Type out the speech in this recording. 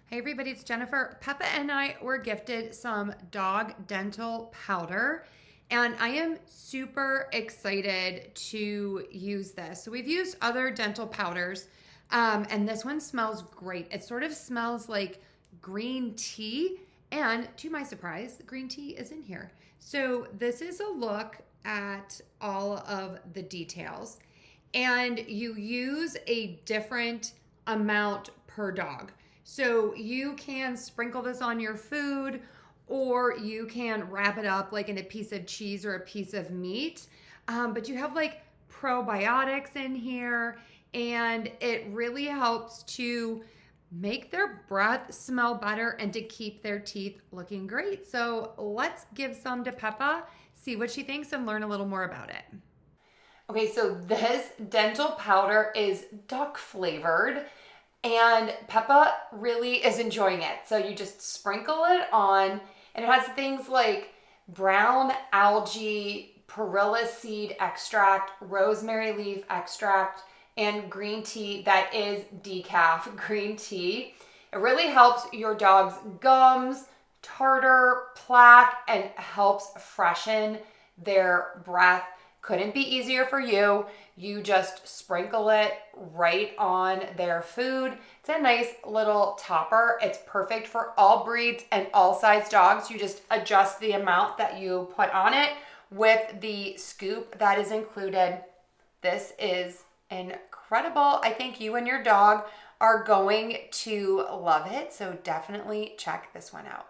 Hey everybody, it's Jennifer. Peppa and I were gifted some dog dental powder, and I am super excited to use this. So we've used other dental powders, and this one smells great. It sort of smells like green tea, and to my surprise, the green tea is in here. So this is a look at all of the details, and you use a different amount per dog. So you can sprinkle this on your food, or you can wrap it up like in a piece of cheese or a piece of meat. But you have like probiotics in here, and it really helps to make their breath smell better and to keep their teeth looking great. So let's give some to Peppa, see what she thinks, and learn a little more about it. Okay, so this dental powder is duck flavored. And Peppa really is enjoying it. So you just sprinkle it on, and it has things like brown algae, perilla seed extract, rosemary leaf extract, and green tea that is decaf green tea. It really helps your dog's gums, tartar, plaque, and helps freshen their breath. Couldn't be easier for you. You just sprinkle it right on their food. It's a nice little topper. It's perfect for all breeds and all size dogs. You just adjust the amount that you put on it with the scoop that is included. This is incredible. I think you and your dog are going to love it. So definitely check this one out.